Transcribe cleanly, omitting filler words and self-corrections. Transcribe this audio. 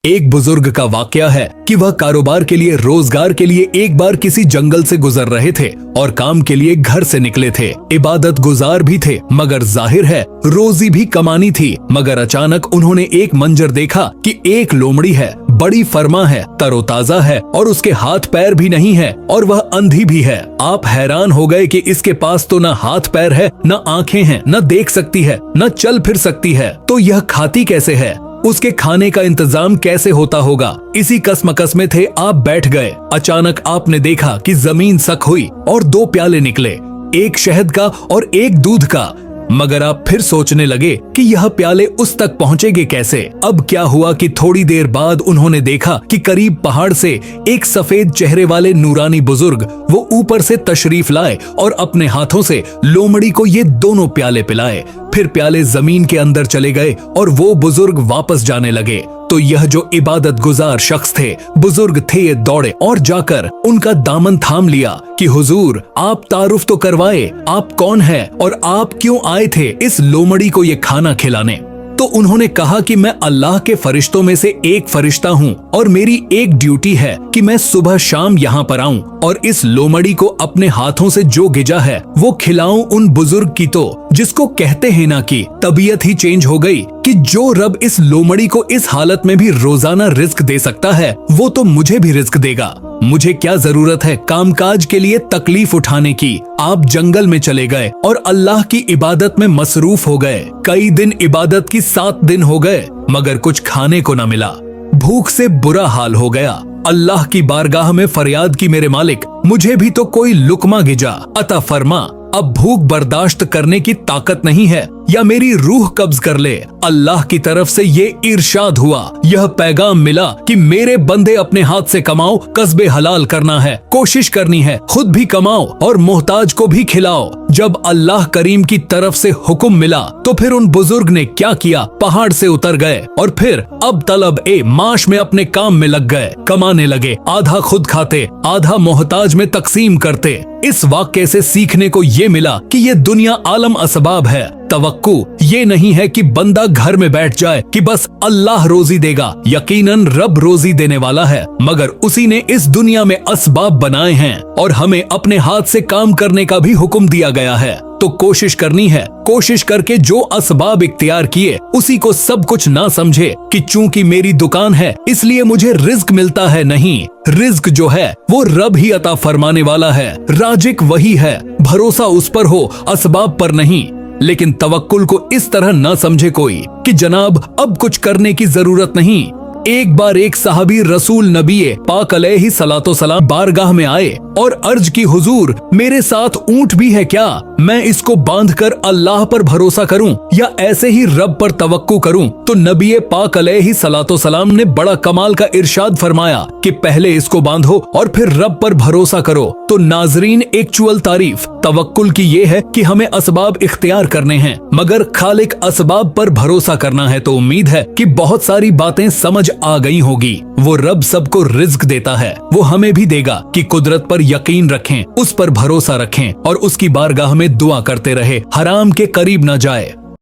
एक बुजुर्ग का वाकया है कि वह कारोबार के लिए, रोजगार के लिए एक बार किसी जंगल से गुजर रहे थे और काम के लिए घर से निकले थे। इबादत गुजार भी थे, मगर जाहिर है रोजी भी कमानी थी। मगर अचानक उन्होंने एक मंजर देखा कि एक लोमड़ी है, बड़ी फर्मा है, तरोताजा है और उसके हाथ पैर भी नहीं है और वह अंधी भी है। आप हैरान हो गए कि इसके पास तो न हाथ पैर है, न आंखें हैं, न देख सकती है, न चल फिर सकती है, तो यह खाती कैसे है? उसके खाने का इंतजाम कैसे होता होगा? इसी कसमकस में थे आप बैठ गए। अचानक आपने देखा कि जमीन सक हुई और दो प्याले निकले, एक शहद का और एक दूध का। मगर आप फिर सोचने लगे कि यह प्याले उस तक पहुंचेंगे कैसे? अब क्या हुआ कि थोड़ी देर बाद उन्होंने देखा कि करीब पहाड़ से एक सफेद चेहरे वाले नूरानी बुजुर्ग वो ऊपर से तशरीफ लाए और अपने हाथों से लोमड़ी को ये दोनों प्याले पिलाए। फिर प्याले जमीन के अंदर चले गए और वो बुजुर्ग वापस जाने लगे। तो यह जो इबादत गुजार शख्स थे, बुजुर्ग थे, ये दौड़े और जाकर उनका दामन थाम लिया कि हुजूर, आप तारुफ तो करवाए, आप कौन है और आप क्यों आए थे इस लोमड़ी को ये खाना खिलाने? तो उन्होंने कहा कि मैं अल्लाह के फरिश्तों में से एक फरिश्ता हूँ और मेरी एक ड्यूटी है कि मैं सुबह शाम यहाँ पर आऊँ और इस लोमड़ी को अपने हाथों से जो गिजा है वो खिलाऊं उन बुजुर्ग की। तो जिसको कहते हैं ना कि तबीयत ही चेंज हो गई कि जो रब इस लोमड़ी को इस हालत में भी रोजाना रिस्क दे सकता है, वो तो मुझे भी रिस्क देगा। मुझे क्या जरूरत है कामकाज के लिए तकलीफ उठाने की? आप जंगल में चले गए और अल्लाह की इबादत में मसरूफ हो गए। कई दिन इबादत की 7 दिन हो गए, मगर कुछ खाने को न मिला। भूख से बुरा हाल हो गया। अल्लाह की बारगाह में फरियाद की, मेरे मालिक, मुझे भी तो कोई लुकमा गिजा अता फरमा। अब भूख बर्दाश्त करने की ताकत नहीं है या मेरी रूह कब्ज कर ले। अल्लाह की तरफ से ये इरशाद हुआ, यह पैगाम मिला कि मेरे बंदे अपने हाथ से कमाओ, कस्बे हलाल करना है, कोशिश करनी है, खुद भी कमाओ और मोहताज को भी खिलाओ। जब अल्लाह करीम की तरफ से हुक्म मिला तो फिर उन बुजुर्ग ने क्या किया? पहाड़ से उतर गए और फिर अब तलब ए माश में अपने काम में लग गए, कमाने लगे। आधा खुद खाते, आधा मोहताज में तकसीम करते। इस वाक़े से सीखने को ये मिला कि ये दुनिया आलम असबाब है। तवक्कु ये नहीं है कि बंदा घर में बैठ जाए कि बस अल्लाह रोजी देगा। यकीनन रब रोजी देने वाला है, मगर उसी ने इस दुनिया में असबाब बनाए हैं और हमें अपने हाथ से काम करने का भी हुक्म दिया गया है। तो कोशिश करनी है, कोशिश करके जो असबाब इख्तियार किए उसी को सब कुछ ना समझे कि चूंकि मेरी दुकान है इसलिए मुझे रिज्क मिलता है। नहीं, रिज्क जो है वो रब ही अता फरमाने वाला है। राजिक वही है, भरोसा उस पर हो, असबाब पर नहीं। लेकिन तवक्कुल को इस तरह ना समझे कोई कि जनाब अब कुछ करने की जरूरत नहीं। एक बार एक सहाबी रसूल नबी पाक अलैहि सलातो सलाम बारगाह में आए और अर्ज की, हुजूर, मेरे साथ ऊंट भी है क्या? मैं इसको बांधकर अल्लाह पर भरोसा करूं या ऐसे ही रब पर तवक्कु करूं? तो नबी पाक अलैहि सलातो सलाम ने बड़ा कमाल का इरशाद फरमाया कि पहले इसको बांधो और फिर रब पर भरोसा करो। तो नाजरीन, एक्चुअल तारीफ तवक्कुल की ये है कि हमें असबाब इख्तियार करने हैं, मगर खालिक असबाब पर भरोसा करना है। तो उम्मीद है कि बहुत सारी बातें समझ आ गई होगी। वो रब सबको रिज्क देता है, वो हमें भी देगा कि कुदरत पर यकीन रखें, उस पर भरोसा रखें और उसकी बारगाह में दुआ करते रहे, हराम के करीब न जाए।